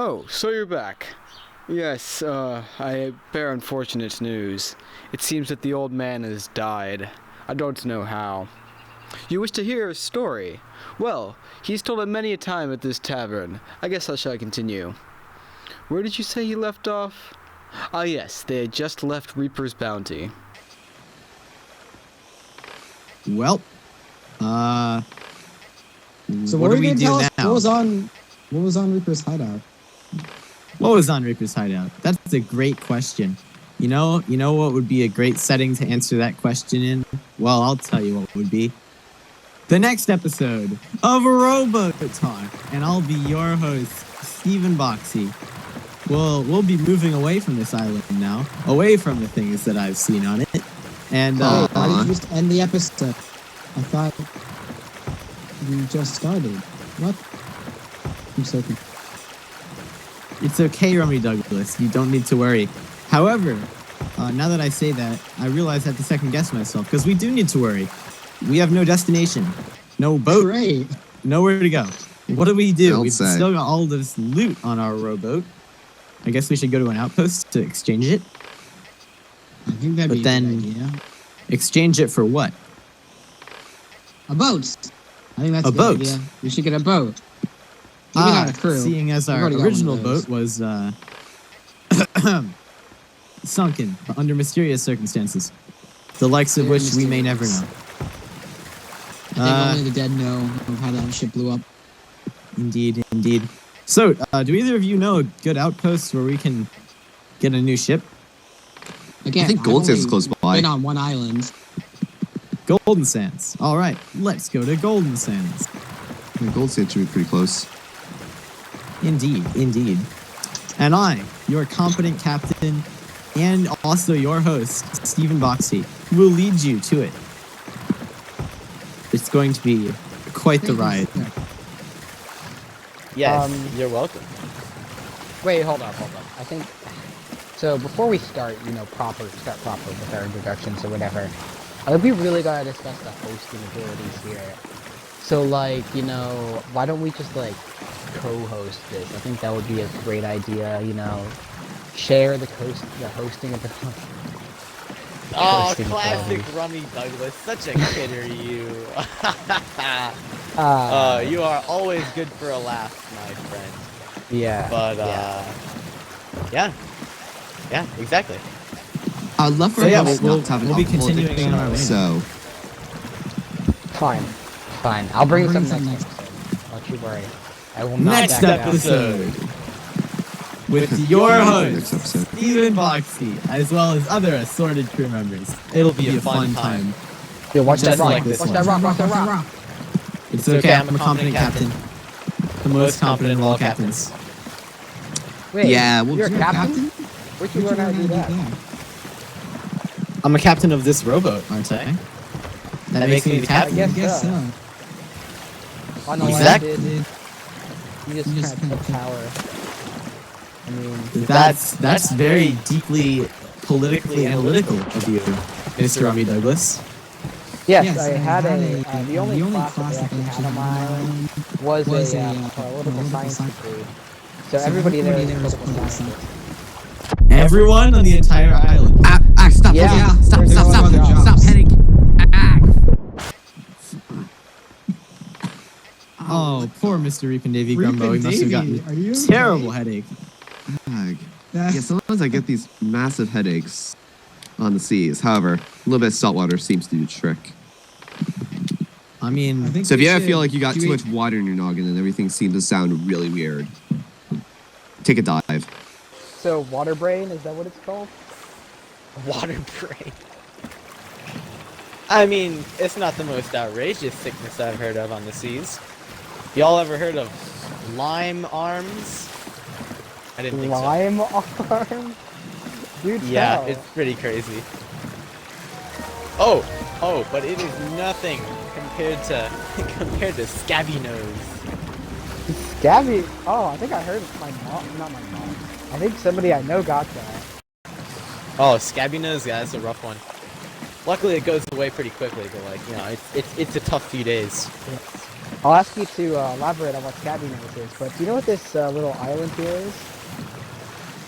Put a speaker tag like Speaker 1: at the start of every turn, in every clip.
Speaker 1: Oh, so you're back. Yes, I bear unfortunate news. It seems that the old man has died. I don't know how. You wish to hear his story? Well, he's told it many a time at this tavern. I guess I shall continue. Where did you say he left off? Ah, yes, they had just left Reaper's Bounty.
Speaker 2: Well,
Speaker 3: So
Speaker 2: what
Speaker 3: what
Speaker 2: do we do now?
Speaker 3: What was on Reaper's hideout?
Speaker 2: What was on Reaper's hideout? That's a great question. You know what would be a great setting to answer that question in? Well, I'll tell you what would be. The next episode of Rowboat Talk, and I'll be your host, Stephen Boxy. We'll be moving away from this island now, away from the things that I've seen on it, and
Speaker 3: Wait, why did you just end the episode? I thought we just started. What? I'm so confused.
Speaker 2: it's okay, Rummy Douglas. You don't need to worry. However, now that I say that, I realize I have to second guess myself because we do need to worry. We have no destination, no boat,
Speaker 3: Great.
Speaker 2: nowhere to go. What do we do?
Speaker 4: Don't
Speaker 2: We've
Speaker 4: say.
Speaker 2: still got all this loot on our rowboat. I guess we should go to an outpost to exchange it.
Speaker 3: I think that'd
Speaker 2: But
Speaker 3: be
Speaker 2: then-
Speaker 3: a good idea.
Speaker 2: Exchange it for what?
Speaker 3: A boat. I think that's
Speaker 2: A
Speaker 3: a good
Speaker 2: boat?
Speaker 3: idea. We should get a boat. Maybe not a crew.
Speaker 2: Seeing as
Speaker 3: We've
Speaker 2: our
Speaker 3: already got one of
Speaker 2: original
Speaker 3: those.
Speaker 2: boat was sunken under mysterious circumstances, the likes of
Speaker 3: Very
Speaker 2: which we may never
Speaker 3: mysterious.
Speaker 2: know.
Speaker 3: I think only the dead know of how that ship blew up.
Speaker 2: Indeed, indeed. So, do either of you know a good outpost where we can get a new ship?
Speaker 3: Again,
Speaker 4: I think
Speaker 3: I've
Speaker 4: Gold Sands is
Speaker 3: only
Speaker 4: close by.
Speaker 3: been on one island.
Speaker 2: Golden Sands. All right, let's go to Golden Sands.
Speaker 4: Yeah, Gold Sands should be pretty close.
Speaker 2: Indeed, indeed. And I, your competent captain, and also your host, Stephen Boxy, will lead you to it. It's going to be quite the ride.
Speaker 5: Yes,
Speaker 6: You're welcome. Wait, hold up. I think so. Before we start, proper with our introductions or whatever, I think we really gotta discuss the hosting abilities here. So, why don't we just co-host this? I think that would be a great idea. Share the hosting of the.
Speaker 5: Oh,
Speaker 6: Hosting
Speaker 5: classic
Speaker 6: abilities.
Speaker 5: Rummy Douglas. Such a kidder, you.
Speaker 6: Uh,
Speaker 5: You are always good for a laugh, my friend.
Speaker 6: Yeah.
Speaker 5: But, yeah. Yeah, exactly.
Speaker 4: I'd love for
Speaker 2: So yeah,
Speaker 4: us
Speaker 2: we'll
Speaker 4: not to have an
Speaker 2: be
Speaker 4: alcoholic
Speaker 2: continuing on our way.
Speaker 4: So,
Speaker 6: Fine. I'll bring
Speaker 3: Bring
Speaker 6: this up
Speaker 3: some
Speaker 6: next
Speaker 3: next
Speaker 6: episode. Don't you worry. I will not
Speaker 2: Next
Speaker 6: back down.
Speaker 2: episode with your
Speaker 4: next
Speaker 2: host,
Speaker 4: episode.
Speaker 2: Stephen Boxy, as well as other assorted crew members. It'll be a fun time.
Speaker 6: Yo, watch
Speaker 2: Just
Speaker 6: that rock.
Speaker 2: like this
Speaker 6: Watch
Speaker 2: one.
Speaker 6: that rock. Watch that rock.
Speaker 2: It's okay, I'm a competent captain. The most competent of all captains.
Speaker 6: Wait,
Speaker 4: Yeah, well,
Speaker 6: you're a
Speaker 4: you're a
Speaker 6: captain? Where'd you learn how to do that?
Speaker 2: I'm a captain of this rowboat, aren't I? That makes me the
Speaker 6: I
Speaker 2: captain.
Speaker 6: guess
Speaker 3: I guess
Speaker 6: so.
Speaker 3: so.
Speaker 6: On the
Speaker 5: Exactly.
Speaker 6: left, you just
Speaker 3: just
Speaker 6: kind of
Speaker 3: kinda
Speaker 6: took power. I mean,
Speaker 2: That's very deeply politically analytical of you, Mr. Rummy Douglas.
Speaker 6: yes, I had the only class
Speaker 3: class
Speaker 6: that
Speaker 3: that
Speaker 6: I
Speaker 3: they
Speaker 6: actually had on my island
Speaker 3: was
Speaker 6: was
Speaker 3: a,
Speaker 6: a political
Speaker 3: political
Speaker 6: science
Speaker 3: science
Speaker 6: degree. So everybody there is a political
Speaker 3: science.
Speaker 6: scientist.
Speaker 2: Everyone on the entire island.
Speaker 4: Stop,
Speaker 6: Yeah,
Speaker 4: stop,
Speaker 6: there's
Speaker 4: stop,
Speaker 6: no
Speaker 4: stop,
Speaker 6: other
Speaker 4: stop,
Speaker 6: jobs.
Speaker 4: headache.
Speaker 2: Oh, poor Mr. Reap and Davy Grumbo. He must have gotten
Speaker 3: Are you
Speaker 2: a terrible headache.
Speaker 4: Ag. Yeah, sometimes I get these massive headaches on the seas. However, a little bit of salt water seems to do the trick.
Speaker 2: I mean,
Speaker 3: I think
Speaker 4: So if
Speaker 3: we
Speaker 4: you ever
Speaker 3: should-
Speaker 4: feel like you got
Speaker 3: should
Speaker 4: too
Speaker 3: we-
Speaker 4: much water in your noggin and everything seems to sound really weird, take a dive.
Speaker 6: So water brain, is that what it's called?
Speaker 5: Water brain. I mean, it's not the most outrageous sickness I've heard of on the seas. Y'all ever heard of lime arms? I didn't think so.
Speaker 6: Lime arm? Dude,
Speaker 5: Yeah,
Speaker 6: tell.
Speaker 5: it's pretty crazy. Oh, but it is nothing compared to scabby nose.
Speaker 6: Scabby. Oh, I think I heard my mom. Not my mom. I think somebody I know got that.
Speaker 5: Oh, scabby nose, yeah, that's a rough one. Luckily, it goes away pretty quickly, but it's a tough few days.
Speaker 6: I'll ask you to elaborate on what scabbiness is, but do you know what this little island here is?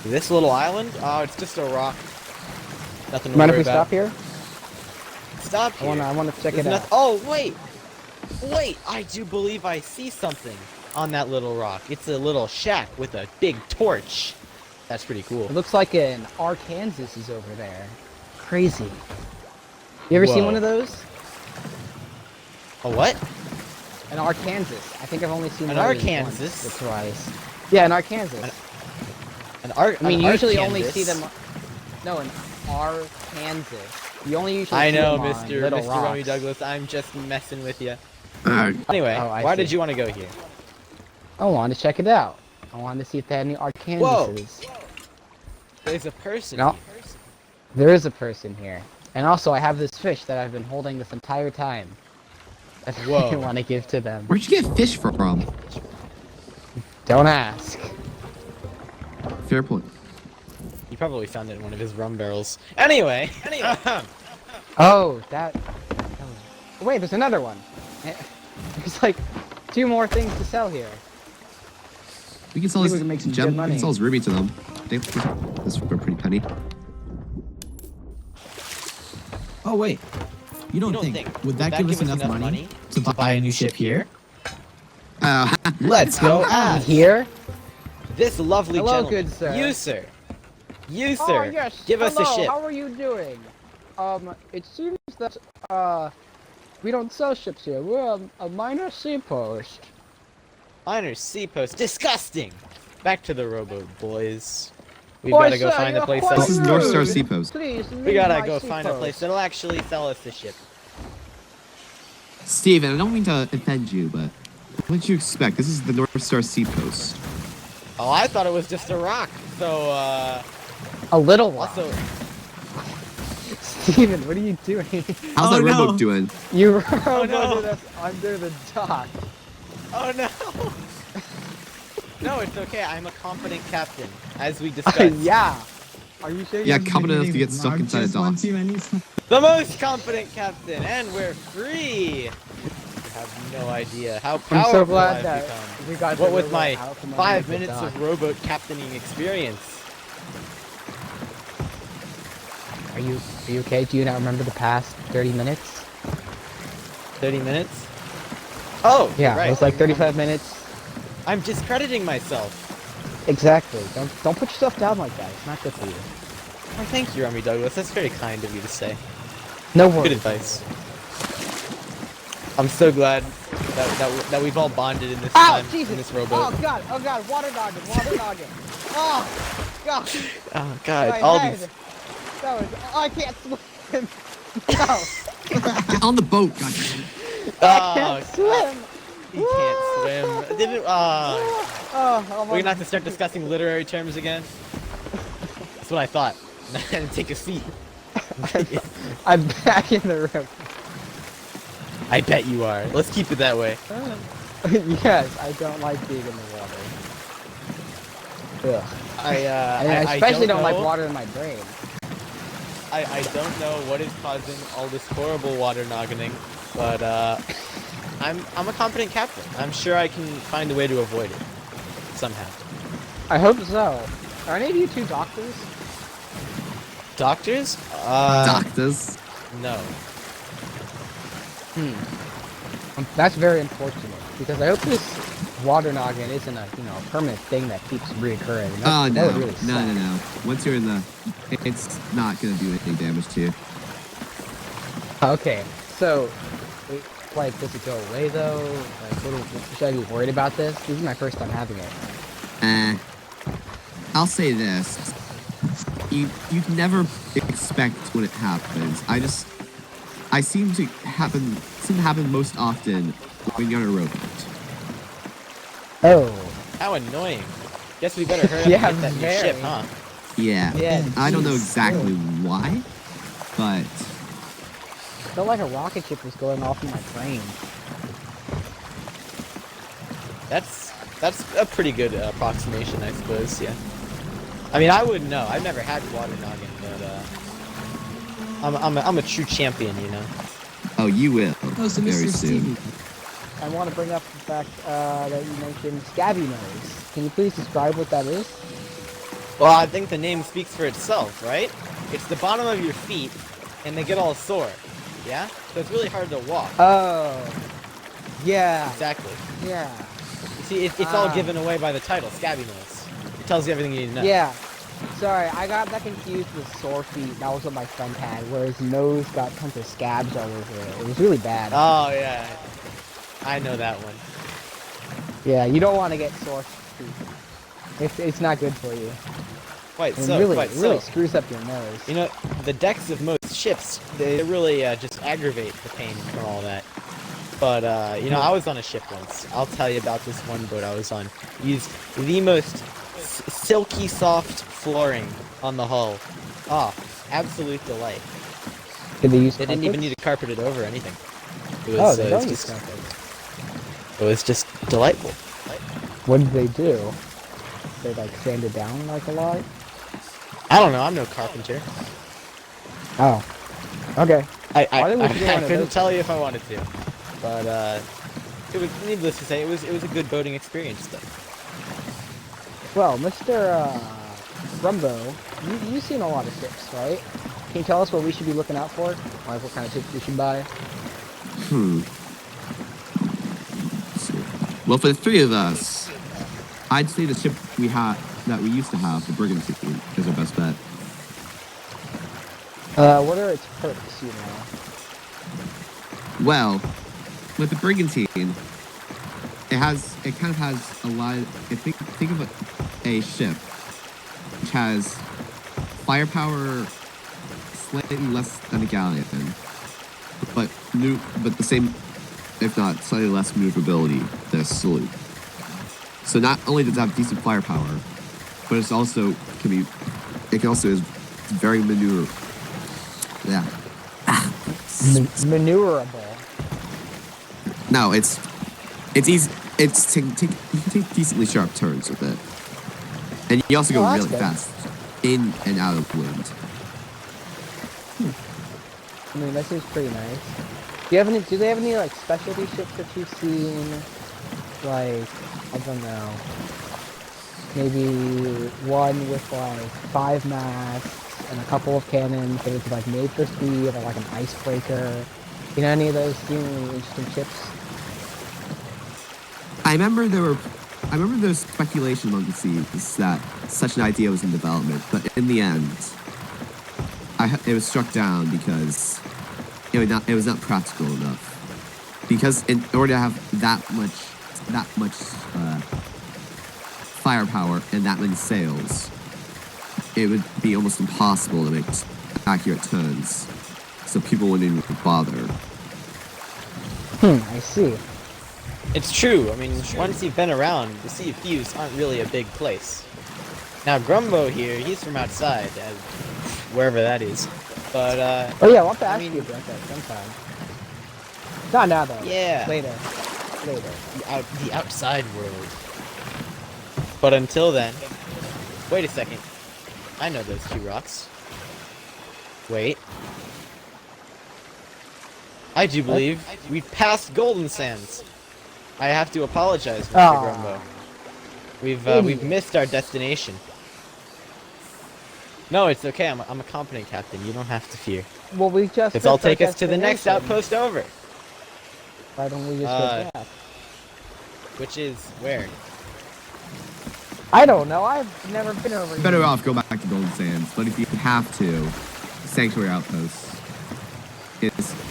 Speaker 5: This little island? Oh, it's just a rock. Nothing to
Speaker 6: Mind if
Speaker 5: worry
Speaker 6: we
Speaker 5: about.
Speaker 6: stop here?
Speaker 5: Stop here.
Speaker 6: I wanna check
Speaker 5: There's
Speaker 6: it out.
Speaker 5: Oh, wait! Wait! I do believe I see something on that little rock. It's a little shack with a big torch. That's pretty cool.
Speaker 6: It looks like an Arkansas is over there. Crazy. You ever seen
Speaker 5: Whoa.
Speaker 6: one of those?
Speaker 5: A what?
Speaker 6: An Arkansas. I think I've only seen
Speaker 5: An
Speaker 6: one of those
Speaker 5: Arkansas?
Speaker 6: once or twice. Yeah, an Arkansas. I mean, you usually only see them. No, an Arkansas. You only usually
Speaker 5: I
Speaker 6: see
Speaker 5: know,
Speaker 6: them on
Speaker 5: Mr.
Speaker 6: little
Speaker 5: Mr.
Speaker 6: rocks.
Speaker 5: Romy Douglas. I'm just messing with you.
Speaker 4: Uh,
Speaker 5: Anyway,
Speaker 6: Oh, I
Speaker 5: why
Speaker 6: see.
Speaker 5: did you want to go here?
Speaker 6: I wanted to check it out. I wanted to see if they had any Arkansases.
Speaker 5: There's a person.
Speaker 6: No.
Speaker 5: here.
Speaker 6: There is a person here. And also, I have this fish that I've been holding this entire time. That I
Speaker 5: Whoa.
Speaker 6: want to give to them.
Speaker 4: Where'd you get fish from?
Speaker 6: Don't ask.
Speaker 4: Fair point.
Speaker 5: You probably found it in one of his rum barrels. Anyway.
Speaker 6: Oh, that... Wait, there's another one. There's like 2 more things to sell here.
Speaker 4: We can sell
Speaker 6: Maybe
Speaker 4: this
Speaker 6: we can make some
Speaker 4: gem.
Speaker 6: good
Speaker 4: We
Speaker 6: money.
Speaker 4: can sell this ruby to them. They this for a pretty penny.
Speaker 2: Oh wait, you don't,
Speaker 5: don't
Speaker 2: think,
Speaker 5: think-
Speaker 2: would that give us enough money to buy a new ship here?
Speaker 5: Let's go ask.
Speaker 6: Here?
Speaker 5: This lovely
Speaker 6: Hello,
Speaker 5: gentleman.
Speaker 6: good sir.
Speaker 5: You, sir. You,
Speaker 6: Oh,
Speaker 5: sir.
Speaker 6: yes.
Speaker 5: Give us a
Speaker 6: Hello,
Speaker 5: ship.
Speaker 6: how are you doing? It seems that, we don't sell ships here. We're a minor seapost.
Speaker 5: Minor seapost. Disgusting. Back to the rowboat, boys. We've
Speaker 6: Boy,
Speaker 5: got to go
Speaker 6: sir,
Speaker 5: find a
Speaker 6: you're
Speaker 5: place
Speaker 6: quite
Speaker 5: that'll...
Speaker 4: This is North Star
Speaker 6: rude.
Speaker 4: Seapost.
Speaker 6: Please,
Speaker 5: We gotta
Speaker 6: leave my
Speaker 5: go find a place
Speaker 6: seapost.
Speaker 5: that'll actually sell us the ship.
Speaker 4: Steven, I don't mean to offend you, but what did you expect? This is the North Star Seapost.
Speaker 5: Oh, I thought it was just a rock. So,
Speaker 6: A little one.
Speaker 5: also...
Speaker 6: Steven, what are you doing?
Speaker 4: How's
Speaker 2: Oh,
Speaker 4: that
Speaker 2: no.
Speaker 4: rowboat doing?
Speaker 6: You rode
Speaker 5: no.
Speaker 6: under, under the dock.
Speaker 5: Oh, no. No, it's okay. I'm a competent captain, as we discussed.
Speaker 6: Yeah. Are you sure?
Speaker 4: Yeah,
Speaker 3: Hasn't
Speaker 4: competent
Speaker 3: been
Speaker 4: enough to get
Speaker 3: getting
Speaker 4: stuck inside a
Speaker 3: just
Speaker 4: dock.
Speaker 3: one too many times.
Speaker 5: The most competent captain, and we're free. You have no idea how
Speaker 6: I'm
Speaker 5: powerful
Speaker 6: so glad
Speaker 5: I've
Speaker 6: that
Speaker 5: become.
Speaker 6: we got
Speaker 5: What
Speaker 6: the
Speaker 5: with
Speaker 6: rowboat
Speaker 5: my
Speaker 6: out from
Speaker 5: 5
Speaker 6: underneath the
Speaker 5: minutes
Speaker 6: dock.
Speaker 5: of rowboat captaining experience.
Speaker 6: Are you okay? Do you not remember the past 30 minutes?
Speaker 5: 30 minutes? Oh,
Speaker 6: Yeah,
Speaker 5: right.
Speaker 6: it was like 35 minutes.
Speaker 5: I'm discrediting myself.
Speaker 6: Exactly. Don't put yourself down like that. It's not good for you.
Speaker 5: Oh, thank you, Remy Douglas. That's very kind of you to say.
Speaker 6: No
Speaker 5: Good
Speaker 6: worries.
Speaker 5: advice. I'm so glad that we've all bonded in this
Speaker 6: Ow,
Speaker 5: time
Speaker 6: Jesus!
Speaker 5: in this rowboat.
Speaker 6: Oh god, water noggin, water noggin. Oh, god.
Speaker 5: Oh God,
Speaker 6: My
Speaker 5: all
Speaker 6: head.
Speaker 5: these.
Speaker 6: That was, I can't swim. No,
Speaker 4: Get on the boat, God.
Speaker 6: I can't swim.
Speaker 5: He can't swim. Didn't.
Speaker 6: Oh,
Speaker 5: We're gonna have to start discussing literary terms again. That's what I thought. And take a seat.
Speaker 6: I'm back in the room.
Speaker 5: I bet you are. Let's keep it that way.
Speaker 6: Yes, I don't like being in the water. Ugh.
Speaker 5: I
Speaker 6: especially don't like
Speaker 5: know-
Speaker 6: water in my brain.
Speaker 5: I don't know what is causing all this horrible water noggening, but I'm a competent captain. I'm sure I can find a way to avoid it somehow.
Speaker 6: I hope so. Are any of you 2 doctors?
Speaker 5: Doctors?
Speaker 4: Doctors.
Speaker 5: No.
Speaker 6: That's very unfortunate because I hope this water noggin isn't a permanent thing that keeps reoccurring.
Speaker 4: Oh,
Speaker 6: That
Speaker 4: no.
Speaker 6: would really
Speaker 4: No.
Speaker 6: suck.
Speaker 4: Once you're in the... It's not going to do any damage to you.
Speaker 6: Okay, so like, does it go away though? Like, should I be worried about this? This is my first time having it.
Speaker 4: I'll say this. You never expect when it happens. I seem to happen most often when you're on a rowboat.
Speaker 6: Oh.
Speaker 5: How annoying. Guess we better hurry up
Speaker 6: Yeah,
Speaker 5: and get that new
Speaker 6: very.
Speaker 5: ship, huh?
Speaker 4: Yeah.
Speaker 6: Yeah,
Speaker 4: I don't know
Speaker 6: jeez.
Speaker 4: exactly why, but
Speaker 6: Felt like a rocket ship was going off in my brain.
Speaker 5: That's a pretty good approximation, I suppose. Yeah. I mean, I wouldn't know. I've never had water noggin, but I'm a true champion, you know.
Speaker 4: oh, you will
Speaker 3: Oh, so
Speaker 4: very
Speaker 3: Mr.
Speaker 4: soon.
Speaker 3: Stevie.
Speaker 6: I want to bring up the fact that you mentioned scabby nose. Can you please describe what that is?
Speaker 5: Well, I think the name speaks for itself, right? It's the bottom of your feet, and they get all sore. Yeah? So it's really hard to walk.
Speaker 6: Oh. Yeah.
Speaker 5: Exactly.
Speaker 6: Yeah.
Speaker 5: You see, it's all given away by the title, Scabby Nose. It tells you everything you need to know.
Speaker 6: Yeah. Sorry, I got that confused with sore feet. That was what my friend had, where his nose got tons of scabs all over it. It was really bad.
Speaker 5: Oh, yeah. I know that one.
Speaker 6: Yeah, you don't want to get sore feet. It's not good for you.
Speaker 5: Quite
Speaker 6: And
Speaker 5: so,
Speaker 6: really,
Speaker 5: quite
Speaker 6: it really
Speaker 5: so.
Speaker 6: screws up your nose.
Speaker 5: You know, the decks of most ships, they really just aggravate the pain from all that. But, you know, I was on a ship once. I'll tell you about this one boat I was on. Used the most silky soft flooring on the hull. Ah, absolute delight.
Speaker 6: Did they use
Speaker 5: They didn't even
Speaker 6: carpets?
Speaker 5: need to carpet it over or anything. It
Speaker 6: Oh,
Speaker 5: was,
Speaker 6: they
Speaker 5: it
Speaker 6: don't
Speaker 5: was
Speaker 6: use
Speaker 5: just,
Speaker 6: carpets.
Speaker 5: it was just delightful.
Speaker 6: What did they do? They like sand it down like a lot?
Speaker 5: I don't know, I'm no carpenter.
Speaker 6: Oh. Okay.
Speaker 5: I
Speaker 6: think we should get one of
Speaker 5: couldn't
Speaker 6: those.
Speaker 5: tell you if I wanted to. But, it was, needless to say, it was a good boating experience, though.
Speaker 6: Well, Mr. Rumbo, you've seen a lot of ships, right? Can you tell us what we should be looking out for? Like what kind of ships we should buy?
Speaker 4: Well, for the three of us, I'd say the ship that we used to have, the Brigantine, is our best bet.
Speaker 6: What are its perks, you know?
Speaker 4: Well, with the Brigantine, it kind of has a lot. Think of a ship which has firepower slightly less than a galleon, but the same, if not slightly less maneuverability than a sloop. So not only does it have decent firepower, but it also is very maneuverable. Yeah.
Speaker 6: Maneuverable.
Speaker 4: No, it's easy. You can take decently sharp turns with it, and you also go
Speaker 6: Oh, that's
Speaker 4: really
Speaker 6: good.
Speaker 4: fast in and out of wind.
Speaker 6: I mean, that seems pretty nice. Do they have any like specialty ships that you've seen? Like, I don't know. Maybe one with like 5 masts and a couple of cannons that it's like made for speed, or like an icebreaker. You know, any of those seemingly interesting ships?
Speaker 4: I remember there was speculation among the seas that such an idea was in development, but in the end, it was struck down because it was not practical enough. Because in order to have that much firepower and that many sails, it would be almost impossible to make accurate turns. So people wouldn't even bother.
Speaker 6: I see.
Speaker 5: It's true. I mean, once you've been around, the Sea of Thieves aren't really a big place. Now, Grumbo here, he's from outside, wherever that is. But,
Speaker 6: Oh yeah, I'll have to
Speaker 5: I
Speaker 6: ask
Speaker 5: mean-
Speaker 6: you about that sometime. Not now though.
Speaker 5: Yeah.
Speaker 6: Later.
Speaker 5: the outside world. But until then, wait a second. I know those two rocks. Wait. I do believe we've passed Golden Sands. I have to apologize, Mr.
Speaker 6: Aw.
Speaker 5: Grumbo. We've
Speaker 6: Idiot.
Speaker 5: missed our destination. No, it's okay. I'm a competent captain. You don't have to fear.
Speaker 6: Well, we just.
Speaker 5: Because I'll
Speaker 6: missed our
Speaker 5: take us to the next
Speaker 6: destination.
Speaker 5: outpost over,
Speaker 6: Why don't we just
Speaker 5: Uh,
Speaker 6: go back?
Speaker 5: which is where?
Speaker 6: I don't know. I've never been over here.
Speaker 4: Better off go back to Golden Sands, but if you have to, Sanctuary Outpost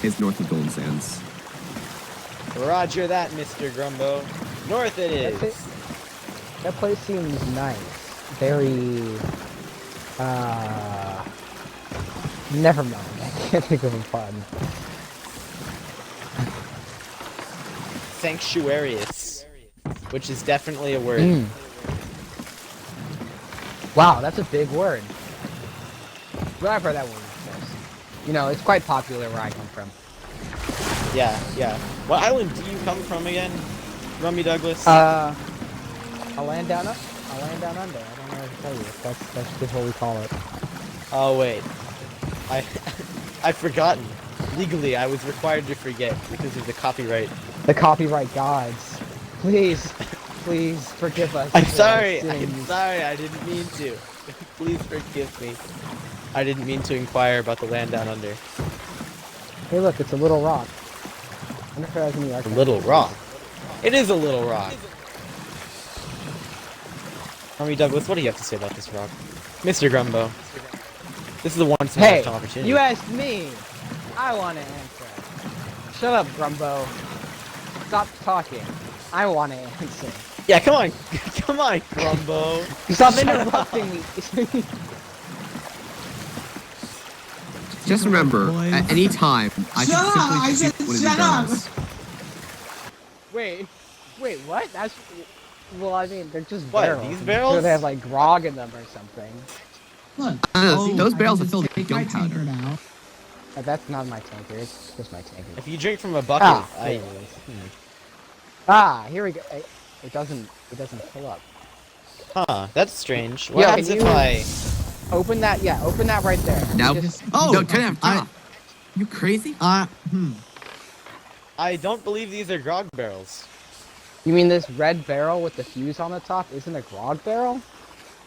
Speaker 4: is north of Golden Sands.
Speaker 5: Roger that, Mr. Grumbo. North it is.
Speaker 6: That's it. That place seems nice. Very. Never mind. I can't think of a pun.
Speaker 5: Sanctuarius, which is definitely a word.
Speaker 6: Mm. Wow, that's a big word. Well, I've heard that word before. You know, it's quite popular where I come from.
Speaker 5: Yeah, yeah. What island do you come from again, Rummy Douglas?
Speaker 6: A land down under. I don't know what to tell you. That's just what we call it.
Speaker 5: Oh wait, I've forgotten. legally, I was required to forget because of the copyright.
Speaker 6: The copyright gods. Please, please forgive us.
Speaker 5: I'm
Speaker 6: for
Speaker 5: sorry.
Speaker 6: our
Speaker 5: I'm
Speaker 6: sins.
Speaker 5: sorry. I didn't mean to. Please forgive me. I didn't mean to inquire about the land down under.
Speaker 6: Hey, look, it's a little rock. I wonder if it has any
Speaker 5: A
Speaker 6: archive.
Speaker 5: little rock. It is a little rock. Army Douglas, what do you have to say about this rock? Mr. Grumbo. This is a once in a
Speaker 6: Hey,
Speaker 5: lifetime opportunity.
Speaker 6: you asked me. I want to answer. Shut up, Grumbo. Stop talking. I want to answer.
Speaker 5: Yeah, come on. Come on, Grumbo.
Speaker 6: Stop
Speaker 5: Shut
Speaker 6: interrupting me.
Speaker 4: Just remember,
Speaker 2: Boys.
Speaker 4: at any time, I
Speaker 3: Shut up!
Speaker 4: can
Speaker 3: I
Speaker 4: simply
Speaker 3: said
Speaker 4: shoot one of
Speaker 3: shut
Speaker 4: the
Speaker 3: up!
Speaker 4: barrels.
Speaker 6: Wait, what? That's... Well, I mean, they're just
Speaker 5: What,
Speaker 6: barrels.
Speaker 5: these
Speaker 6: I'm
Speaker 5: barrels?
Speaker 6: sure they have, like, grog in them or something.
Speaker 3: Look.
Speaker 4: See, those
Speaker 3: I
Speaker 4: barrels
Speaker 3: can
Speaker 4: are filled
Speaker 3: just
Speaker 4: with
Speaker 3: take my
Speaker 4: gunpowder.
Speaker 3: tankard out.
Speaker 6: That's not my tanker. It's just my tanker.
Speaker 5: If you drink from a bucket,
Speaker 6: Ah,
Speaker 5: I...
Speaker 6: there it is. Ah, here we go. It doesn't fill up.
Speaker 5: Huh, that's strange. What
Speaker 6: Yeah,
Speaker 5: happens
Speaker 6: can
Speaker 5: if
Speaker 6: you-
Speaker 5: I...
Speaker 6: Open that, yeah, open that right there.
Speaker 4: Now,
Speaker 6: Just-
Speaker 4: no, turn it off. You crazy?
Speaker 5: I don't believe these are grog barrels.
Speaker 6: You mean this red barrel with the fuse on the top isn't a grog barrel?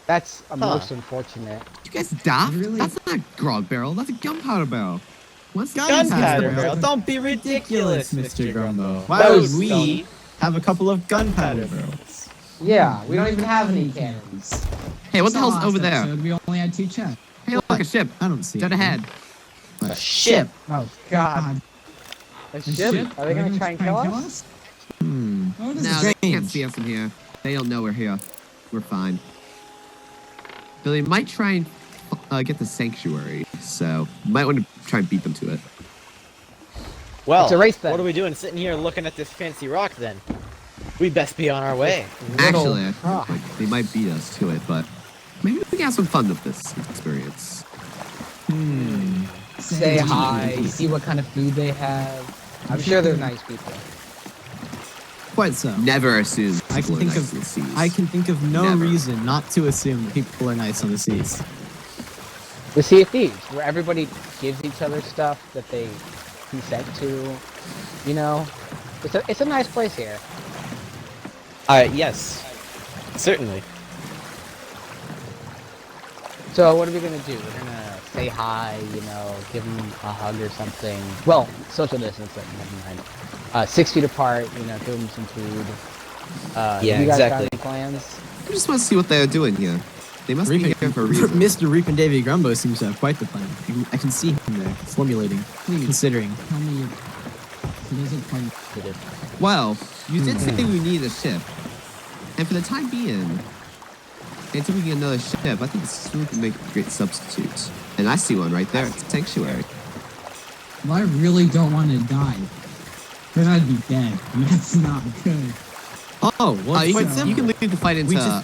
Speaker 6: That's most unfortunate.
Speaker 4: You guys daft?
Speaker 3: Really?
Speaker 4: That's not a grog barrel. That's a gunpowder barrel. What's
Speaker 5: Gunpowder
Speaker 2: barrel.
Speaker 5: barrel. Don't be ridiculous, Mr. Grumbo.
Speaker 2: Why would
Speaker 5: Those
Speaker 2: we
Speaker 5: stony
Speaker 2: have a couple of gunpowder barrels?
Speaker 6: Yeah, we don't even have any cannons.
Speaker 4: Hey, what the hell's
Speaker 3: Last
Speaker 4: over there?
Speaker 3: episode, we only had 2 chests.
Speaker 4: Hey, look, a ship.
Speaker 2: I don't see
Speaker 4: Dead
Speaker 2: it.
Speaker 4: ahead.
Speaker 5: A ship.
Speaker 6: Oh god. A
Speaker 3: A
Speaker 6: ship? Are they gonna try and kill us?
Speaker 3: Oh, this
Speaker 4: No,
Speaker 3: is
Speaker 4: they
Speaker 2: strange.
Speaker 4: can't see us from here. They don't know we're here. We're fine. Billy might try and get the sanctuary, so you might want to try and beat them to it.
Speaker 5: Well,
Speaker 6: Let's erase them.
Speaker 5: what are we doing sitting here looking at this fancy rock then? We best be on our way.
Speaker 4: Actually, I
Speaker 6: rock.
Speaker 4: think, like, they might beat us to it, but maybe we can have some fun with this experience.
Speaker 6: Say hi, see what kind of food they have. I'm sure they're nice people.
Speaker 2: Quite so.
Speaker 4: Never assume
Speaker 2: I
Speaker 4: people
Speaker 2: can
Speaker 4: are
Speaker 2: think
Speaker 4: nice
Speaker 2: of
Speaker 4: in the seas.
Speaker 2: I can think of no
Speaker 4: Never.
Speaker 2: reason not to assume that people are nice on the seas.
Speaker 6: The Sea of Thieves, where everybody gives each other stuff that they consent to. You know, it's a nice place here.
Speaker 5: Yes. Certainly.
Speaker 6: So what are we gonna do? We're gonna say hi, you know, give them a hug or something. Well, social distancing, never mind. 6 feet apart, you know, give them some food.
Speaker 5: Yeah,
Speaker 6: you guys
Speaker 5: exactly.
Speaker 6: got any plans?
Speaker 4: I just want to see what they're doing here. They must be here for a reason.
Speaker 2: Mr. Reap and Davy Grumbo seems to have quite the plan. I can see him there, formulating,
Speaker 3: Please.
Speaker 2: considering.
Speaker 3: Tell me it isn't quite.
Speaker 4: Well, you did say we need a ship. And for the time being, until we get another ship, I think this really could make a great substitute. And I see one right there. It's Sanctuary.
Speaker 3: Well, I really don't want to die. Then I'd be dead. And that's not good.
Speaker 2: Oh, well, it's
Speaker 4: you,
Speaker 2: quite
Speaker 4: can,
Speaker 2: simple.
Speaker 4: you can lead the fight into...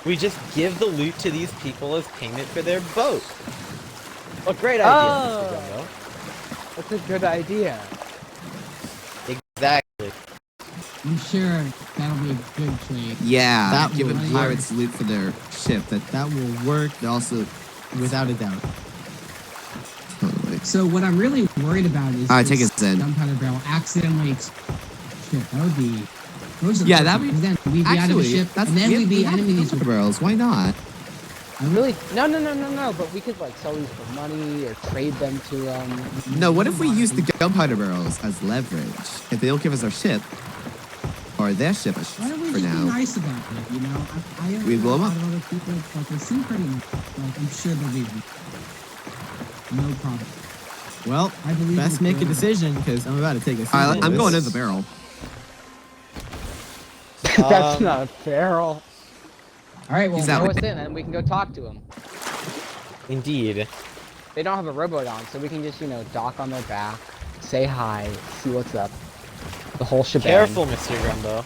Speaker 2: We
Speaker 5: We just give the loot to these people as payment for their boat. A great idea, Mr. Gumbo.
Speaker 6: That's a good idea.
Speaker 5: Exactly.
Speaker 3: I'm sure that'll be a good trade.
Speaker 4: yeah,
Speaker 2: That
Speaker 4: giving
Speaker 2: will
Speaker 4: pirates loot for their ship.
Speaker 2: that will work
Speaker 4: They also...
Speaker 2: without a doubt.
Speaker 4: Totally.
Speaker 3: So what I'm really worried about is
Speaker 4: Alright, take
Speaker 3: this
Speaker 4: us in.
Speaker 3: gunpowder barrel accidentally shit. That would be.
Speaker 4: Yeah, that'd be-
Speaker 3: Then we'd be out of the
Speaker 4: Actually,
Speaker 3: ship,
Speaker 4: that's...
Speaker 3: and then we'd be
Speaker 4: have
Speaker 3: enemies.
Speaker 4: gunpowder barrels. Why not?
Speaker 6: Really? No. But we could like sell these for money or trade them to
Speaker 4: No, what if we use the gunpowder barrels as leverage? If they don't give us our ship, or their ship
Speaker 3: Why don't we
Speaker 4: for
Speaker 3: just be
Speaker 4: now.
Speaker 3: nice about it? You know, I have
Speaker 4: We
Speaker 3: a
Speaker 4: blow 'em
Speaker 3: lot
Speaker 4: up.
Speaker 3: of other people, but they seem pretty. Like I'm sure they'll be no problem.
Speaker 2: Well,
Speaker 3: I believe
Speaker 2: best
Speaker 3: in
Speaker 2: make a
Speaker 3: Florida.
Speaker 2: decision because I'm about to take a sip
Speaker 4: Alright,
Speaker 2: of
Speaker 4: I'm
Speaker 2: this.
Speaker 4: going in the barrel.
Speaker 6: That's not a barrel.
Speaker 3: All right, well,
Speaker 4: He's out.
Speaker 6: Throw us in and we can go talk to them.
Speaker 5: Indeed.
Speaker 6: They don't have a rowboat on, so we can just, you know, dock on their back, say hi, see what's up. The whole shebang.
Speaker 5: Careful, Mr. Grumbo.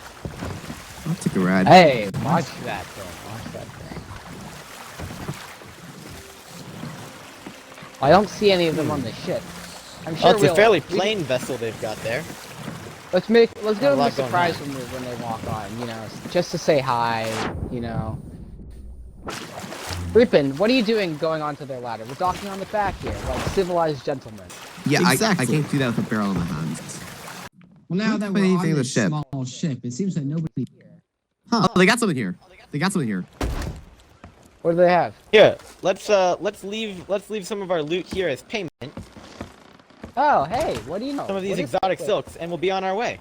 Speaker 4: I'll take a ride.
Speaker 6: Hey, watch that thing. Watch that thing. I don't see any of them on the ship. I'm sure
Speaker 5: Oh, it's a fairly
Speaker 6: we-
Speaker 5: plain vessel they've got there.
Speaker 6: Let's give
Speaker 5: a
Speaker 6: them a
Speaker 5: lot going
Speaker 6: surprise
Speaker 5: on.
Speaker 6: when they walk on, you know, just to say hi, you know. Ripon, what are you doing going onto their ladder? We're docking on the back here, like civilized gentlemen.
Speaker 4: Yeah,
Speaker 2: Exactly.
Speaker 4: I can't do that with a barrel in my hands.
Speaker 3: Well, now that
Speaker 4: Put
Speaker 3: we're
Speaker 4: anything
Speaker 3: on
Speaker 4: in the
Speaker 3: this
Speaker 4: ship.
Speaker 3: small ship, it seems that nobody here.
Speaker 4: Oh, they got something here. They got something here.
Speaker 6: What do they have?
Speaker 5: Here, let's leave some of our loot here as payment.
Speaker 6: Oh, hey, what do you know?
Speaker 5: Some of these
Speaker 6: What is
Speaker 5: exotic
Speaker 6: this?
Speaker 5: silks, and we'll be on our way.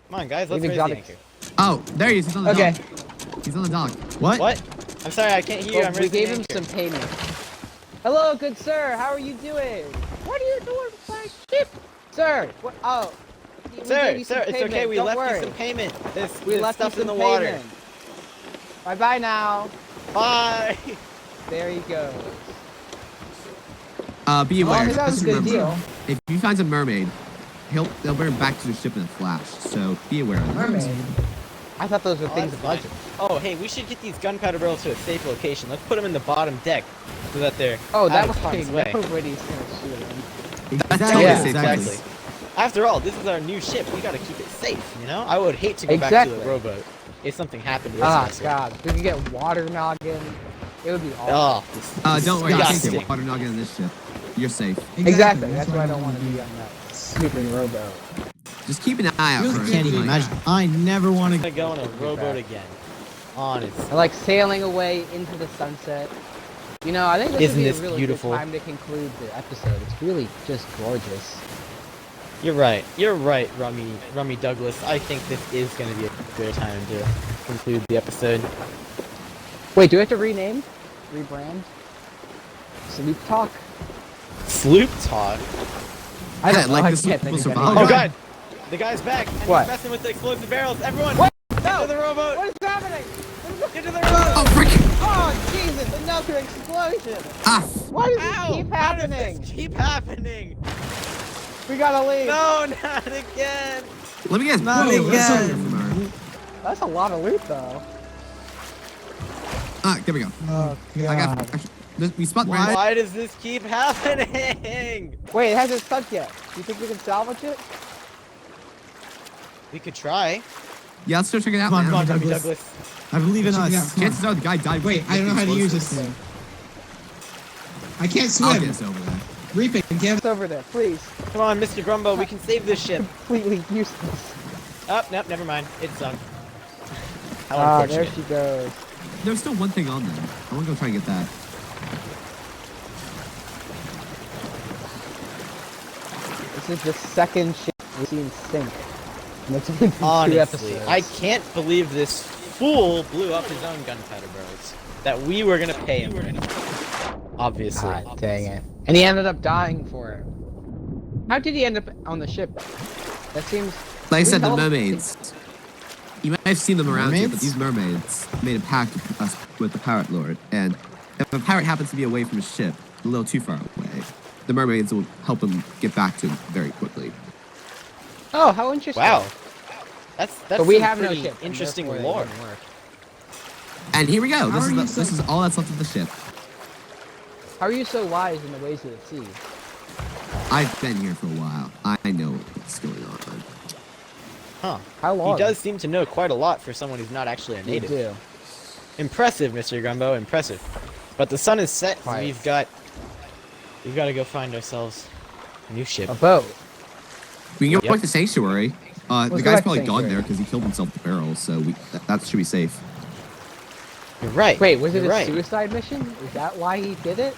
Speaker 5: Come on, guys, let's
Speaker 6: These
Speaker 5: raise the
Speaker 6: exotic-
Speaker 5: anchor.
Speaker 4: Oh, there he is. He's on the
Speaker 6: Okay.
Speaker 4: dock. He's on the dock. What?
Speaker 5: What? I'm sorry, I can't hear you.
Speaker 6: Well,
Speaker 5: I'm
Speaker 6: we
Speaker 5: raising
Speaker 6: gave
Speaker 5: the
Speaker 6: him
Speaker 5: anchor.
Speaker 6: some payment. Hello, good sir. How are you doing? What are you doing with my ship? Sir, what? Oh. we gave
Speaker 5: Sir,
Speaker 6: you
Speaker 5: sir,
Speaker 6: some
Speaker 5: it's
Speaker 6: payment.
Speaker 5: okay. We
Speaker 6: Don't
Speaker 5: left
Speaker 6: worry.
Speaker 5: you some payment.
Speaker 6: We
Speaker 5: This
Speaker 6: left
Speaker 5: stuff
Speaker 6: you
Speaker 5: in
Speaker 6: some
Speaker 5: the water.
Speaker 6: payment. Bye-bye now.
Speaker 5: Bye.
Speaker 6: There he goes.
Speaker 4: Be aware.
Speaker 6: that was
Speaker 4: just
Speaker 6: a good
Speaker 4: remember,
Speaker 6: deal.
Speaker 4: if he finds a mermaid, they'll bring him back to the ship in a flash. So be aware of that.
Speaker 6: Mermaid. I thought those were
Speaker 5: Oh,
Speaker 6: things
Speaker 5: that's
Speaker 6: of
Speaker 5: fine.
Speaker 6: legend.
Speaker 5: Oh, hey, we should get these gunpowder barrels to a safe location. Let's put them in the bottom deck so that they're
Speaker 6: Oh,
Speaker 5: out
Speaker 6: that
Speaker 5: of
Speaker 6: was
Speaker 5: harm's
Speaker 6: fine.
Speaker 5: way.
Speaker 6: Nobody's gonna shoot him.
Speaker 4: Exactly.
Speaker 6: Yeah,
Speaker 5: exactly. After all, this is our new ship. We gotta keep it safe, you know? I would hate to go back to
Speaker 6: Exactly.
Speaker 5: the rowboat if something happened to this
Speaker 6: Ah,
Speaker 5: vessel.
Speaker 6: God. We could get water noggin. It would be awesome.
Speaker 5: Oh,
Speaker 4: Don't worry. I can't
Speaker 5: disgusting.
Speaker 4: get water noggin in this ship. You're safe.
Speaker 6: Exactly. That's why I don't want to be on that stupid rowboat.
Speaker 4: Just keep an eye out
Speaker 3: Really
Speaker 4: for
Speaker 2: I
Speaker 4: it.
Speaker 2: can't even imagine. I never want
Speaker 5: I'm
Speaker 2: to.
Speaker 5: gonna go on a rowboat again. Honest.
Speaker 6: I like sailing away into the sunset. You know, I think this
Speaker 5: Isn't
Speaker 6: would be
Speaker 5: this
Speaker 6: a really
Speaker 5: beautiful?
Speaker 6: good time to conclude the episode. It's really just gorgeous.
Speaker 5: You're right, Rummy Douglas. I think this is gonna be a good time to conclude the episode.
Speaker 6: Wait, do we have to rename? Rebrand? Sloop Talk?
Speaker 5: Sloop talk.
Speaker 6: I don't know.
Speaker 4: like
Speaker 6: I
Speaker 4: this
Speaker 6: can't
Speaker 4: will
Speaker 6: think of
Speaker 4: survive.
Speaker 6: anything.
Speaker 5: Oh god! The guy's back and
Speaker 6: What?
Speaker 5: he's messing with the explosive barrels. Everyone!
Speaker 6: What?
Speaker 5: Get
Speaker 6: No!
Speaker 5: to the rowboat!
Speaker 6: What is happening?
Speaker 5: Get to the rowboat!
Speaker 4: Oh, frick!
Speaker 6: Oh, Jesus! Another explosion!
Speaker 4: Ah!
Speaker 6: Why does
Speaker 5: Ow!
Speaker 6: this keep
Speaker 5: How does
Speaker 6: happening?
Speaker 5: this keep happening?
Speaker 6: We gotta leave.
Speaker 5: No, not again!
Speaker 4: Let me guess.
Speaker 2: Not
Speaker 4: Whoa, that's
Speaker 2: again.
Speaker 4: something from her.
Speaker 6: That's a lot of loot, though.
Speaker 4: Ah, there we go.
Speaker 3: Oh,
Speaker 4: I got.
Speaker 3: God.
Speaker 4: Actually, we spot
Speaker 5: Why does this keep happening?
Speaker 6: Wait, it hasn't sunk yet. Do you think we can salvage it?
Speaker 5: We could try.
Speaker 4: Yeah, let's go check it out.
Speaker 2: Come on,
Speaker 4: man.
Speaker 5: Come on,
Speaker 2: Douglas.
Speaker 5: Rummy Douglas.
Speaker 2: I believe in
Speaker 3: Check it
Speaker 2: us.
Speaker 3: out. Come
Speaker 4: Chances are the guy died.
Speaker 3: Wait, I don't know how to use this thing. I can't
Speaker 4: I'll
Speaker 3: swim.
Speaker 4: get us over there.
Speaker 3: Reaping, give.
Speaker 6: It's over there, please.
Speaker 5: Come on, Mr. Grumbo, we can save this ship.
Speaker 6: Completely useless.
Speaker 5: Oh, nope, never mind. It's sunk. How
Speaker 6: Ah, there
Speaker 5: unfortunate.
Speaker 6: she goes.
Speaker 4: There's still one thing on there. I want to go try and get that.
Speaker 6: This is the second ship we've seen sink. And it's only been 2
Speaker 5: Honestly,
Speaker 6: episodes.
Speaker 5: I can't believe this fool blew up his own gunpowder barrels. That we were gonna pay him for. Obviously.
Speaker 6: God dang it. And he ended up dying for it. How did he end up on the ship? That seems...
Speaker 4: Like I said, the
Speaker 6: held-
Speaker 4: mermaids. You might have seen them around here, but
Speaker 2: Mermaids?
Speaker 4: these mermaids made a pact with us, with the pirate lord. And if a pirate happens to be away from his ship, a little too far away, the mermaids will help him get back to him very quickly.
Speaker 6: Oh, how interesting.
Speaker 5: Wow. That's
Speaker 6: But we
Speaker 5: some
Speaker 6: have no
Speaker 5: pretty
Speaker 6: ship. and
Speaker 5: interesting
Speaker 6: therefore
Speaker 5: lore.
Speaker 6: it wouldn't work.
Speaker 4: And here we go.
Speaker 3: How are you
Speaker 4: This is all that's left of the ship.
Speaker 6: How are you so wise in the ways of the sea?
Speaker 4: I've been here for a while. I know what's going on.
Speaker 5: Huh.
Speaker 6: How long?
Speaker 5: He does seem to know quite a lot for someone who's not actually a
Speaker 6: You
Speaker 5: native.
Speaker 6: do.
Speaker 5: Impressive, Mr. Grumbo, impressive. But the sun is set, so
Speaker 6: Quiet.
Speaker 5: we've got to go find ourselves a new ship.
Speaker 6: A boat.
Speaker 4: We can go
Speaker 5: Yep.
Speaker 4: back to Sanctuary. The
Speaker 6: Let's go
Speaker 4: guy's
Speaker 6: back to
Speaker 4: probably gone
Speaker 6: Sanctuary.
Speaker 4: there because he killed himself with the barrel, so that should be safe.
Speaker 5: You're right.
Speaker 6: Wait, was it
Speaker 5: You're
Speaker 6: a
Speaker 5: right.
Speaker 6: suicide mission? Is that why he did it?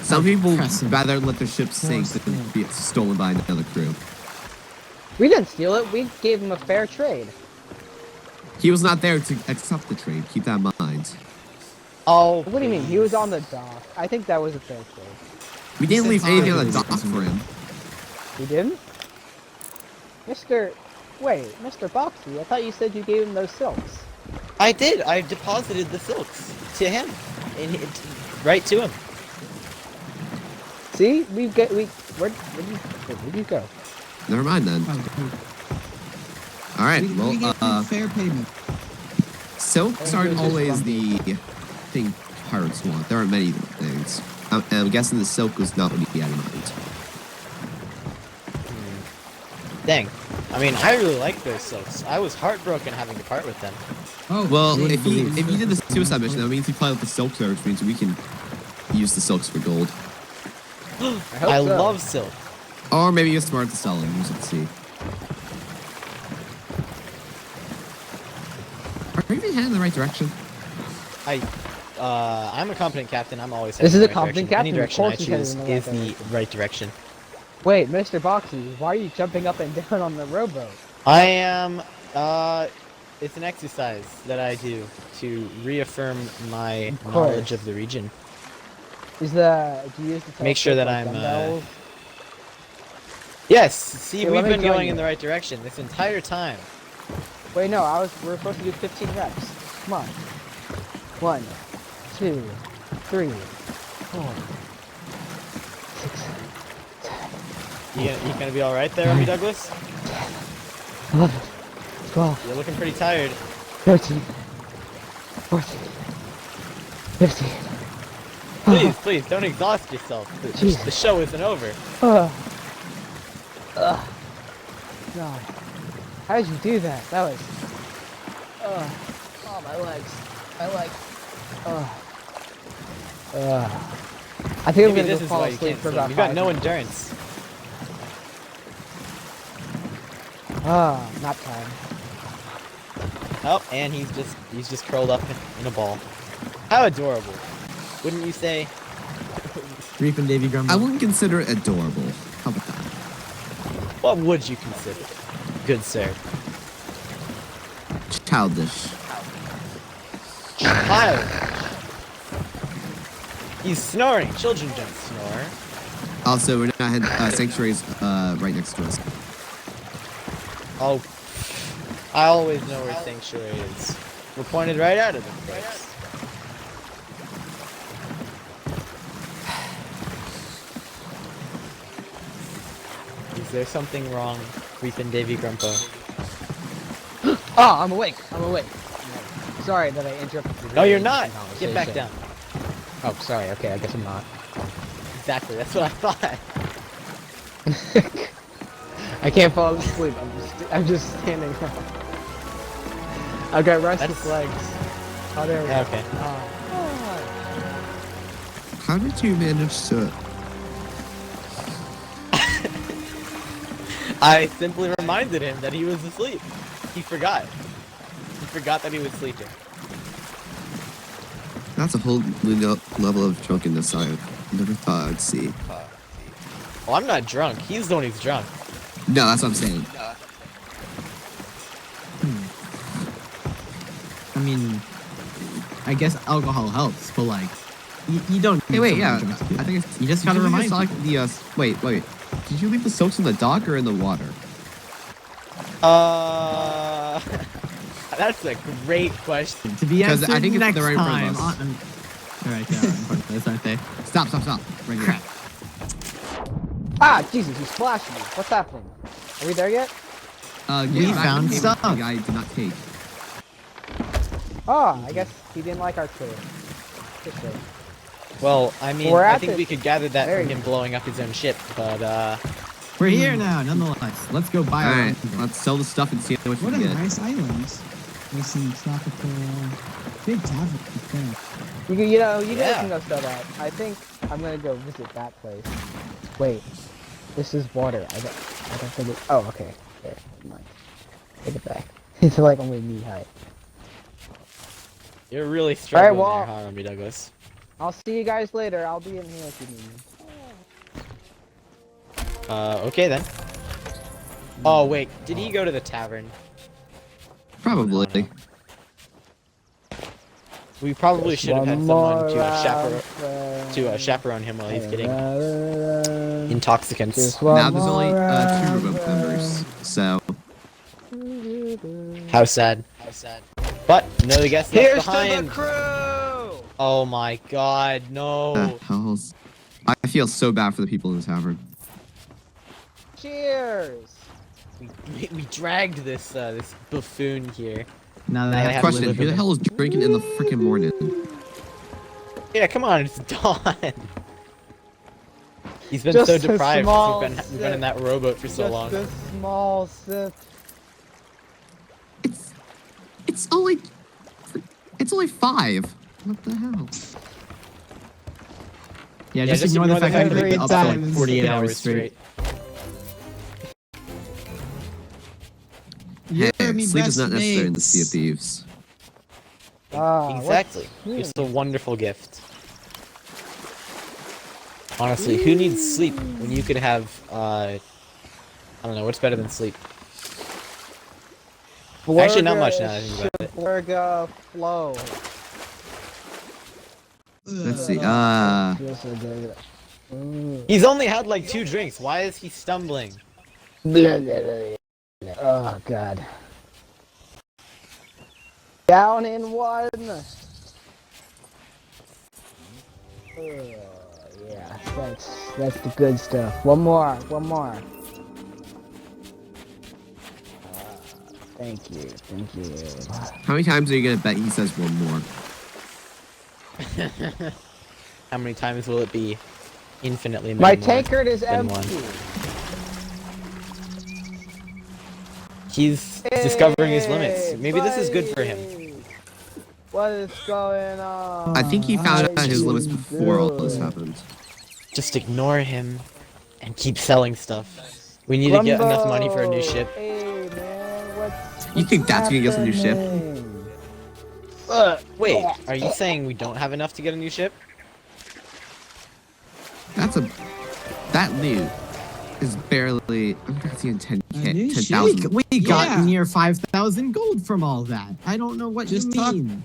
Speaker 4: Some people
Speaker 2: Impressive.
Speaker 4: rather let their ship sink than be stolen by another crew.
Speaker 6: We didn't steal it. We gave him a fair trade.
Speaker 4: He was not there to accept the trade. Keep that in mind.
Speaker 5: Oh,
Speaker 6: What do you mean? He was on the dock. I think that was a fair trade.
Speaker 4: We didn't leave
Speaker 3: said
Speaker 4: anything on the
Speaker 3: fine.
Speaker 4: dock for him.
Speaker 6: You didn't? Wait, Mr. Boxy, I thought you said you gave him those silks.
Speaker 5: I did. I deposited the silks to him, right to him.
Speaker 6: See? Where'd you go?
Speaker 4: Never mind then. All right.
Speaker 3: We gave
Speaker 4: Well,
Speaker 3: him fair payment.
Speaker 4: silks aren't always the thing pirates want. There are many things. I'm guessing the silk was not what he had in mind.
Speaker 5: Dang. I mean, I really like those silks. I was heartbroken having to part with them.
Speaker 3: Oh,
Speaker 4: Well,
Speaker 2: you
Speaker 4: if he
Speaker 2: believe.
Speaker 4: did the suicide mission, that means he probably the silks there, which means we can use the silks for gold.
Speaker 5: I love silk.
Speaker 4: Or maybe you're smart to sell them. Let's see. Are we even heading in the right direction?
Speaker 5: I'm a competent captain. I'm always
Speaker 6: This
Speaker 5: heading
Speaker 6: is
Speaker 5: in
Speaker 6: a
Speaker 5: the right
Speaker 6: competent
Speaker 5: direction. Any
Speaker 6: captain, of
Speaker 5: direction I
Speaker 6: course he's heading
Speaker 5: choose
Speaker 6: in the right
Speaker 5: is the
Speaker 6: direction.
Speaker 5: right direction.
Speaker 6: Wait, Mr. Boxy, why are you jumping up and down on the rowboat?
Speaker 5: I am. It's an exercise that I do to reaffirm my
Speaker 6: course.
Speaker 5: knowledge of the region.
Speaker 6: Do you use the
Speaker 5: Make sure
Speaker 6: telescope
Speaker 5: that
Speaker 6: like
Speaker 5: I'm,
Speaker 6: dumbbells?
Speaker 5: Yes. See,
Speaker 6: Here,
Speaker 5: we've
Speaker 6: let me
Speaker 5: been
Speaker 6: join
Speaker 5: going
Speaker 6: you.
Speaker 5: in the right direction this entire time.
Speaker 6: Wait, no, we're supposed to do 15 reps. Come on. 1, 2, 3, 4, 6,
Speaker 5: You gonna be all right there, Rummy Douglas?
Speaker 6: 11, 12,
Speaker 5: You're looking pretty tired.
Speaker 6: 13, 14, 15.
Speaker 5: Please, don't exhaust yourself.
Speaker 6: Jesus.
Speaker 5: The show isn't over.
Speaker 6: God. How did you do that? That was... oh, my legs. I think I'm
Speaker 5: Maybe
Speaker 6: gonna
Speaker 5: this
Speaker 6: go
Speaker 5: is
Speaker 6: fall
Speaker 5: why you
Speaker 6: asleep
Speaker 5: can't
Speaker 6: for
Speaker 5: swim.
Speaker 6: about
Speaker 5: You've got
Speaker 6: 5
Speaker 5: no
Speaker 6: minutes.
Speaker 5: endurance.
Speaker 6: Nap time.
Speaker 5: Oh, and he's just curled up in a ball. How adorable, wouldn't you say?
Speaker 2: Reef and Davy Grumble.
Speaker 4: I wouldn't consider it adorable. How about that?
Speaker 5: What would you consider it, good sir?
Speaker 4: Childish.
Speaker 5: Child. He's snoring. Children don't snore.
Speaker 4: Also, we're not had sanctuaries right next to us.
Speaker 5: Oh, I always know where Sanctuary is. We're pointed right out of the place. Is there something wrong, Reef and Davy Grumpo?
Speaker 6: Oh, I'm awake. Sorry that I interrupted your
Speaker 5: No,
Speaker 6: very
Speaker 5: you're not.
Speaker 6: interesting
Speaker 5: Get back down.
Speaker 6: conversation. Oh, sorry. Okay, I guess I'm not.
Speaker 5: Exactly. That's what I thought.
Speaker 6: I can't fall asleep. I'm just standing up. I've got restless
Speaker 5: That's-
Speaker 6: legs. Oh, there we go.
Speaker 5: Okay.
Speaker 4: How did you manage to?
Speaker 5: I simply reminded him that he was asleep. He forgot. He forgot that he was sleeping.
Speaker 4: That's a whole new level of drunkenness I never thought I'd see.
Speaker 5: Oh, I'm not drunk. He's the one who's drunk.
Speaker 4: No, that's what I'm saying.
Speaker 2: I mean, I guess alcohol helps, but like, you don't.
Speaker 4: Hey,
Speaker 2: need
Speaker 4: wait,
Speaker 2: someone
Speaker 4: yeah.
Speaker 2: drunk to do
Speaker 4: I
Speaker 2: that.
Speaker 4: think it's.
Speaker 2: You just
Speaker 4: did
Speaker 2: gotta
Speaker 4: leave
Speaker 2: remind
Speaker 4: the sock-
Speaker 2: people.
Speaker 4: the wait. Did you leave the soaks in the dock or in the water?
Speaker 5: That's a great question.
Speaker 2: To be
Speaker 4: 'Cause
Speaker 2: answered
Speaker 4: I think it's
Speaker 2: next
Speaker 4: the right in front
Speaker 2: time.
Speaker 4: of us.
Speaker 2: Alright, yeah, in front of us, aren't they?
Speaker 4: Stop. Right here.
Speaker 2: Crap.
Speaker 6: Ah, Jesus, you splashed me. What's happening? Are we there yet?
Speaker 2: We
Speaker 4: Yeah,
Speaker 2: found
Speaker 4: the
Speaker 2: stuff.
Speaker 4: guy did not take.
Speaker 6: Oh, I guess he didn't like our trailer. Good trailer.
Speaker 5: Well, I mean,
Speaker 6: We're
Speaker 5: I
Speaker 6: at
Speaker 5: think
Speaker 6: the-
Speaker 5: we could gather that
Speaker 6: There
Speaker 5: from
Speaker 6: you
Speaker 5: him blowing up his own ship, but
Speaker 2: We're here now, nonetheless. Let's go buy our
Speaker 4: Alright,
Speaker 2: own.
Speaker 4: let's sell the stuff and see how much we
Speaker 3: What a
Speaker 4: can get.
Speaker 3: nice island. There's some tropical, big tavern there.
Speaker 6: You guys
Speaker 5: Yeah.
Speaker 6: can go sell that. I think I'm gonna go visit that place. Wait, this is water. I don't think it. Oh, okay. There, never mind. Take it back. It's like only knee height.
Speaker 5: you're really struggling
Speaker 6: well-
Speaker 5: there, huh, Rummy Douglas?
Speaker 6: I'll see you guys later. I'll be in here if you need me.
Speaker 5: Okay then. Oh wait, did he go to the tavern?
Speaker 4: Probably.
Speaker 5: We probably should have had someone to chaperone him while he's getting
Speaker 6: getting
Speaker 5: intoxicants.
Speaker 4: Now there's only 2 Rowboat members, so
Speaker 5: How sad. But no, the guest left behind.
Speaker 6: crew!
Speaker 5: Oh my God, no!
Speaker 4: hell's. I feel so bad for the people in the tavern.
Speaker 6: Cheers!
Speaker 5: We dragged this buffoon here.
Speaker 2: Now that
Speaker 5: I
Speaker 2: I
Speaker 5: have
Speaker 2: have
Speaker 5: to
Speaker 4: Question:
Speaker 5: live
Speaker 4: Who the
Speaker 5: with
Speaker 4: hell is drinking in the freaking morning?
Speaker 5: Yeah, come on, it's dawn. He's been
Speaker 6: Just
Speaker 5: so
Speaker 6: a
Speaker 5: deprived
Speaker 6: small
Speaker 5: since we've been in that rowboat for so long.
Speaker 6: Just a small sip.
Speaker 4: It's only It's only 5. What the hell?
Speaker 2: Yeah, just ignore the fact that
Speaker 6: every
Speaker 2: we've been up for like
Speaker 6: time
Speaker 2: 48 hours straight.
Speaker 3: You're
Speaker 4: Hey,
Speaker 3: me
Speaker 4: sleep is
Speaker 3: best
Speaker 4: not necessary in the Sea of
Speaker 3: mates.
Speaker 4: Thieves.
Speaker 5: Exactly. It's a wonderful gift. Honestly, who needs sleep when you could have, I don't know, what's better than sleep? Actually, not much now that I think about it.
Speaker 6: Burger flow.
Speaker 4: Let's see.
Speaker 6: Feels so good.
Speaker 5: He's only had like 2 drinks. Why is he stumbling?
Speaker 6: Oh god. Down in one. Yeah, that's the good stuff. One more. Thank you.
Speaker 4: How many times are you gonna bet he says one more?
Speaker 5: How many times will it be? Infinitely
Speaker 6: My
Speaker 5: many more
Speaker 6: tankard is
Speaker 5: than
Speaker 6: empty.
Speaker 5: one. He's discovering his limits. Maybe this is good for him.
Speaker 6: What is going on?
Speaker 4: I think he found out his
Speaker 6: you
Speaker 4: limits before all this
Speaker 6: doing?
Speaker 4: happened.
Speaker 5: Just ignore him and keep selling stuff. We need to get enough money for a new ship.
Speaker 6: Hey man, what's
Speaker 4: You think that's gonna get us a new ship?
Speaker 5: Wait, are you saying we don't have enough to get a new ship?
Speaker 4: That new is barely. I'm not seeing 10K,
Speaker 3: A new ship?
Speaker 4: 10,000.
Speaker 2: We got
Speaker 3: Yeah.
Speaker 2: near 5,000 gold from all that. I don't know what
Speaker 3: Just
Speaker 2: you
Speaker 3: talk-
Speaker 2: mean.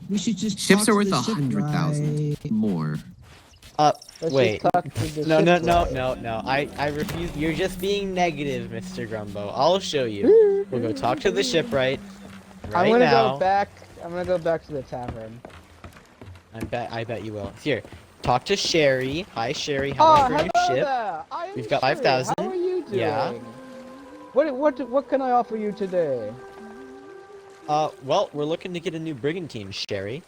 Speaker 3: We should just
Speaker 4: Ships
Speaker 3: talk
Speaker 4: are
Speaker 3: to
Speaker 4: worth
Speaker 3: the ship
Speaker 4: 100,000
Speaker 3: guy.
Speaker 4: more.
Speaker 6: Let's
Speaker 5: Wait.
Speaker 6: just talk to the
Speaker 5: No.
Speaker 6: shipwright.
Speaker 5: I refuse. You're just being negative, Mr. Grumbo. I'll show you. We'll go talk to the shipwright
Speaker 6: I'm
Speaker 5: right
Speaker 6: gonna
Speaker 5: now.
Speaker 6: go back. I'm gonna go back to the tavern.
Speaker 5: I bet you will. Here, talk to Sherry. Hi, Sherry. How about your new
Speaker 6: hello
Speaker 5: ship?
Speaker 6: there. I am
Speaker 5: We've got
Speaker 6: Sherry.
Speaker 5: 5,000.
Speaker 6: How are you doing?
Speaker 5: Yeah.
Speaker 6: What can I offer you today?
Speaker 5: Well, we're looking to get a new brigantine, Sherry.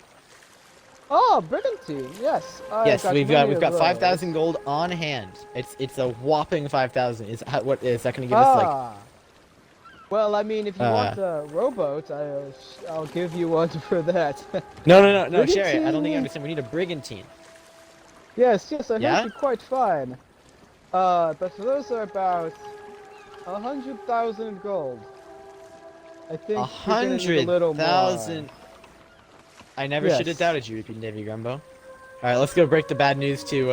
Speaker 6: Oh, brigantine. Yes.
Speaker 5: Yes, we've
Speaker 6: many
Speaker 5: got
Speaker 6: of those.
Speaker 5: 5,000 gold on hand. It's a whopping 5,000. What is that going to give us like?
Speaker 6: Ah. Well, I mean, if you want a rowboat, I'll give you one for that.
Speaker 5: No, Sherry. I don't think
Speaker 6: Brigantine?
Speaker 5: you understand. We need a brigantine.
Speaker 6: yes, I
Speaker 5: Yeah?
Speaker 6: heard you quite fine. But those are about 100,000 gold. I think you're gonna need a little more.
Speaker 5: 100,000. I never should have
Speaker 6: Yes.
Speaker 5: doubted you, Davy Grumbo. All right, let's go break the bad news to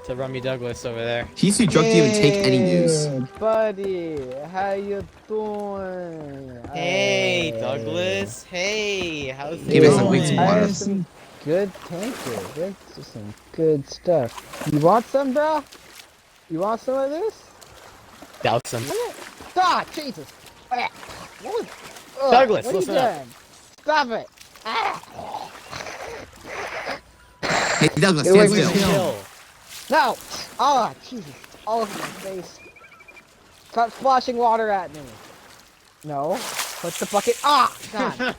Speaker 5: Rummy Douglas over there.
Speaker 4: He's too drunk to even take any news.
Speaker 6: Hey, buddy, how you doing?
Speaker 5: Hey, Douglas. Hey, how's it
Speaker 4: Give us
Speaker 5: going?
Speaker 4: some wings and
Speaker 6: I
Speaker 4: water.
Speaker 6: have some good tankers. This is some good stuff. You want some, bro? You want some of this?
Speaker 5: Douse some.
Speaker 6: Ah, Jesus! Ah, what was,
Speaker 5: Douglas,
Speaker 6: what are
Speaker 5: listen
Speaker 6: you
Speaker 5: up.
Speaker 6: doing? Stop it! Ah.
Speaker 4: Hey, Douglas,
Speaker 6: Get away
Speaker 4: stand
Speaker 6: from
Speaker 4: still.
Speaker 6: me.
Speaker 5: Chill.
Speaker 6: No! Oh, Jesus! All over my face. Stop splashing water at me. No. Put the bucket. Ah! God.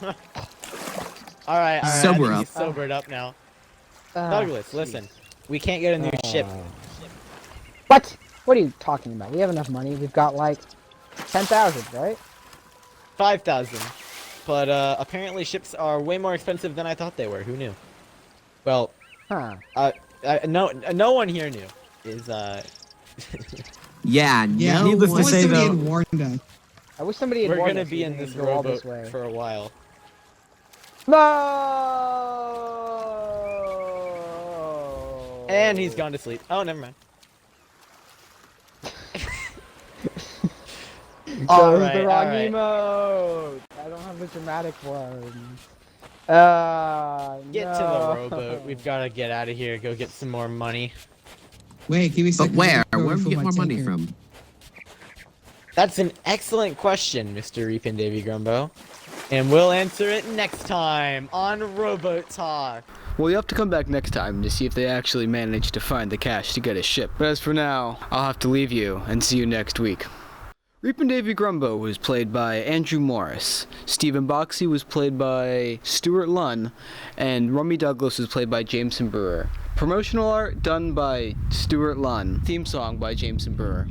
Speaker 5: All right.
Speaker 4: Sober
Speaker 5: I think
Speaker 4: up.
Speaker 5: he's sobered up now.
Speaker 6: Ah,
Speaker 5: Douglas,
Speaker 6: jeez.
Speaker 5: listen. We can't get a new ship.
Speaker 6: What? What are you talking about? We have enough money. We've got like 10,000, right?
Speaker 5: 5,000. But apparently ships are way more expensive than I thought they were. Who knew? Well,
Speaker 6: Huh.
Speaker 5: no one here knew.
Speaker 4: Yeah,
Speaker 3: Yeah,
Speaker 4: no
Speaker 2: needless to
Speaker 3: what
Speaker 4: one-
Speaker 2: say,
Speaker 3: somebody
Speaker 2: though-
Speaker 3: had warned us.
Speaker 6: I wish somebody had
Speaker 5: We're
Speaker 6: warned
Speaker 5: gonna
Speaker 6: us
Speaker 5: be
Speaker 6: we
Speaker 5: in
Speaker 6: didn't
Speaker 5: this
Speaker 6: go all this
Speaker 5: rowboat
Speaker 6: way.
Speaker 5: for a while.
Speaker 6: No!
Speaker 5: And he's gone to sleep. Oh, never mind.
Speaker 6: Chose
Speaker 5: Alright,
Speaker 6: the wrong
Speaker 5: alright.
Speaker 6: emote. I don't have the dramatic one.
Speaker 5: Get to
Speaker 6: no.
Speaker 5: the rowboat. We've got to get out of here. Go get some more money.
Speaker 3: Wait, give me a
Speaker 4: But
Speaker 3: second.
Speaker 4: where?
Speaker 3: Let me
Speaker 4: Where do
Speaker 3: refill
Speaker 4: we get
Speaker 3: my
Speaker 4: more money
Speaker 3: tanker.
Speaker 4: from?
Speaker 5: That's an excellent question, Mr. Reap and Davy Grumbo. And we'll answer it next time on Rowboat Talk.
Speaker 1: Well, you have to come back next time to see if they actually managed to find the cash to get a ship. But as for now, I'll have to leave you and see you next week. Reap and Davy Grumbo was played by Andrew Morris. Stephen Boxey was played by Stuart Lunn. And Rummy Douglas was played by Jameson Brewer. Promotional art done by Stuart Lunn. Theme song by Jameson Brewer.